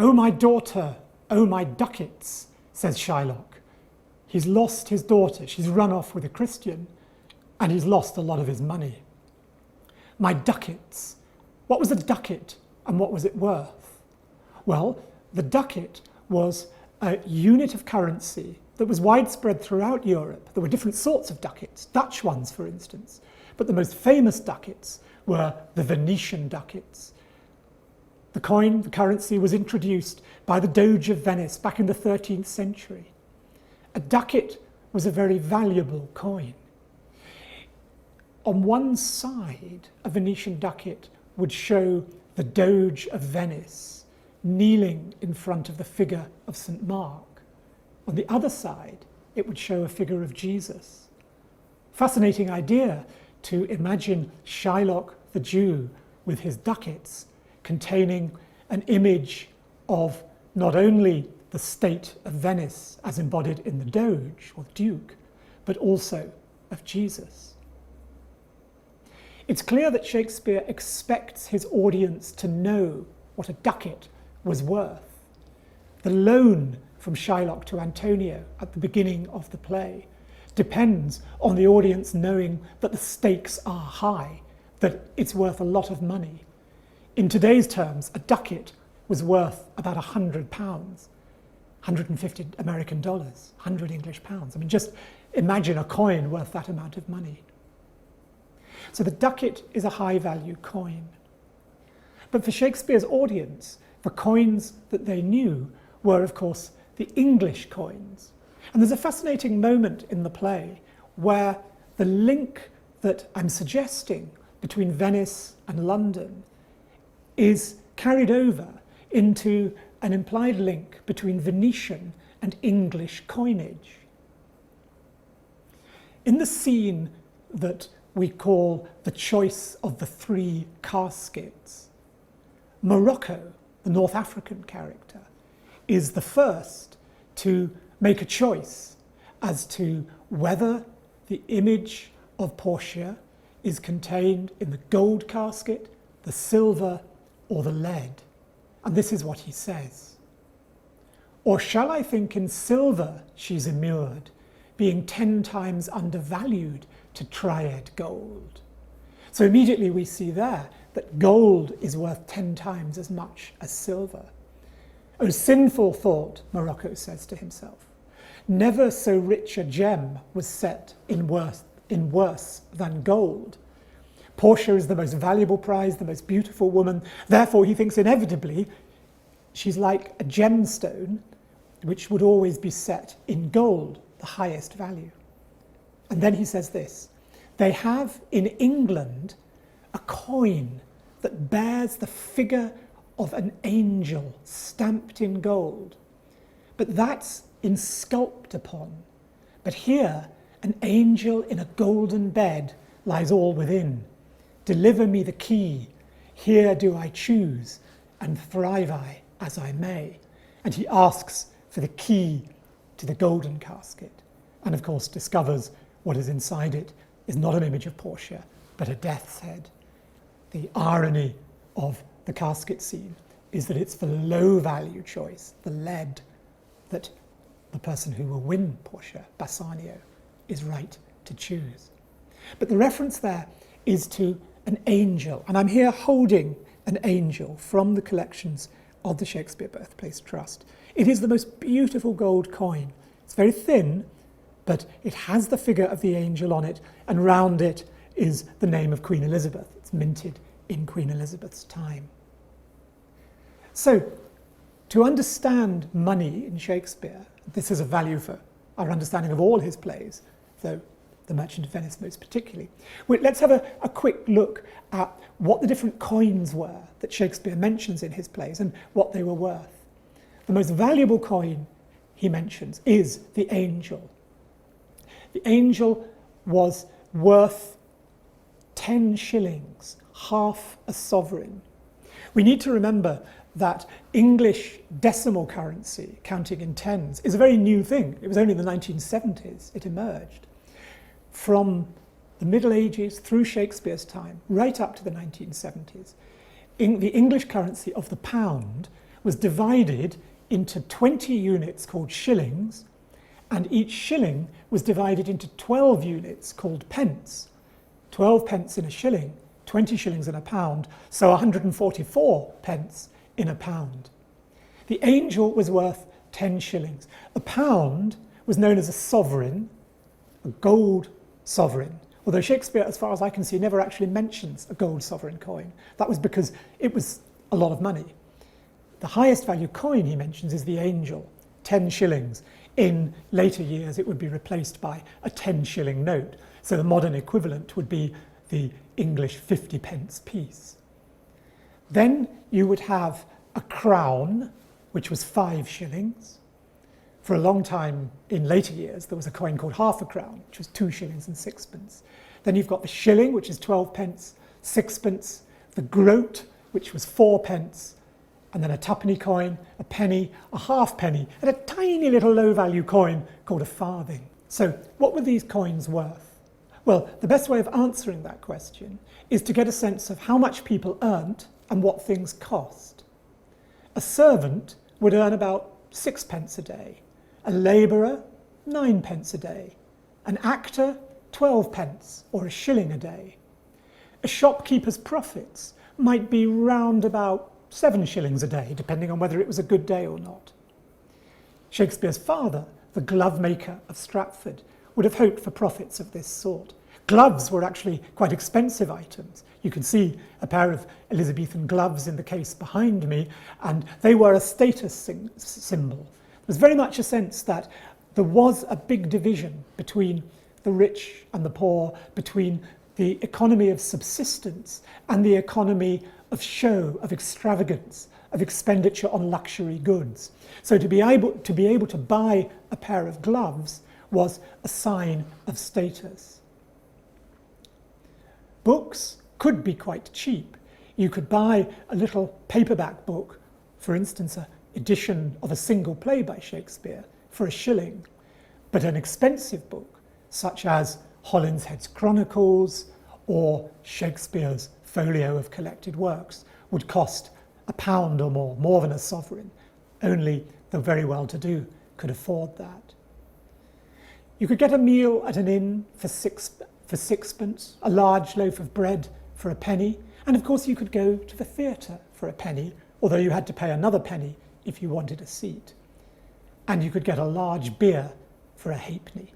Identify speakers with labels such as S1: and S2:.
S1: "Oh, my daughter, oh, my ducats," says Shylock. He's lost his daughter. She's run off with a Christian, and he's lost a lot of his money. My ducats. What was a ducat and what was it worth? Well, the ducat was a unit of currency that was widespread throughout Europe. There were different sorts of ducats, Dutch ones, for instance, but the most famous ducats were the Venetian ducats. The coin, the currency, was introduced by the Doge of Venice back in the 13th century. A ducat was a very valuable coin. On one side, a Venetian ducat would show the Doge of Venice kneeling in front of the figure of St. Mark. On the other side, it would show a figure of Jesus. Fascinating idea to imagine Shylock the Jew with his ducats containing an image of not only the state of Venice as embodied in the Doge or the Duke, but also of Jesus. It's clear that Shakespeare expects his audience to know what a ducat was worth. The loan from Shylock to Antonio at the beginning of the play depends on the audience knowing that the stakes are high, that it's worth a lot of money. In today's terms, a ducat was worth about £100, 150 American dollars, 100 English pounds. I mean, just imagine a coin worth that amount of money. So the ducat is a high-value coin. But for Shakespeare's audience, the coins that they knew were, of course, the English coins. And there's a fascinating moment in the play where the link that I'm suggesting between Venice and London is carried over into an implied link between Venetian and English coinage. In the scene that we call the choice of the three caskets, Morocco, the North African character, is the first to make a choice as to whether the image of Portia is contained in the gold casket, the silver, or the lead. And this is what he says. "Or shall I think in silver she's immured, being 10 times undervalued to triad gold?" So immediately we see there that gold is worth 10 times as much as silver. "O sinful thought," Morocco says to himself, "never so rich a gem was set in worse than gold. Portia is the most valuable prize, the most beautiful woman. Therefore, he thinks inevitably she's like a gemstone which would always be set in gold, the highest value." And then he says this, "They have in England a coin that bears the figure of an angel stamped in gold, but that's insculped upon. But here an angel in a golden bed lies all within. Deliver me the key, here do I choose, and thrive I as I may." And he asks for the key to the golden casket, and of course discovers what is inside it is not an image of Portia, but a death's head. The irony of the casket scene is that it's the low-value choice, the lead, that the person who will win Portia, Bassanio, is right to choose. But the reference there is to an angel, and I'm here holding an angel from the collections of the Shakespeare Birthplace Trust. It is the most beautiful gold coin. It's very thin, but it has the figure of the angel on it, and round it is the name of Queen Elizabeth. It's minted in Queen Elizabeth's time. So, to understand money in Shakespeare, this is a value for our understanding of all his plays, though The Merchant of Venice most particularly. Let's have a quick look at what the different coins were that Shakespeare mentions in his plays and what they were worth. The most valuable coin he mentions is the angel. The angel was worth 10 shillings, half a sovereign. We need to remember that English decimal currency, counting in tens, is a very new thing. It was only in the 1970s it emerged. From the Middle Ages through Shakespeare's time, right up to the 1970s, the English currency of the pound was divided into 20 units called shillings, and each shilling was divided into 12 units called pence. 12 pence in a shilling, 20 shillings in a pound, so 144 pence in a pound. The angel was worth 10 shillings. A pound was known as a sovereign, a gold sovereign, although Shakespeare, as far as I can see, never actually mentions a gold sovereign coin. That was because it was a lot of money. The highest value coin he mentions is the angel, 10 shillings. In later years, it would be replaced by a 10-shilling note. So the modern equivalent would be the English 50 pence piece. Then you would have a crown, which was 5 shillings. For a long time in later years, there was a coin called half a crown, which was 2 shillings and 6pence. Then you've got the shilling, which is 12 pence, 6pence, the groat, which was 4 pence, and then a twopenny coin, a penny, a halfpenny, and a tiny little low-value coin called a farthing. So what were these coins worth? Well, the best way of answering that question is to get a sense of how much people earned and what things cost. A servant would earn about 6 pence a day, a labourer 9 pence a day, an actor 12 pence or a shilling a day. A shopkeeper's profits might be round about 7 shillings a day, depending on whether it was a good day or not. Shakespeare's father, the glove maker of Stratford, would have hoped for profits of this sort. Gloves were actually quite expensive items. You can see a pair of Elizabethan gloves in the case behind me, and they were a status symbol. There was very much a sense that there was a big division between the rich and the poor, between the economy of subsistence and the economy of show, of extravagance, of expenditure on luxury goods. So to be able to buy a pair of gloves was a sign of status. Books could be quite cheap. You could buy a little paperback book, for instance, an edition of a single play by Shakespeare, for a shilling. But an expensive book, such as Holinshead's Chronicles or Shakespeare's folio of collected works, would cost £1 or more than a sovereign. Only the very well-to-do could afford that. You could get a meal at an inn for 6pence, a large loaf of bread for a penny, and of course you could go to the theatre for a penny, although you had to pay another penny if you wanted a seat. And you could get a large beer for a halfpenny.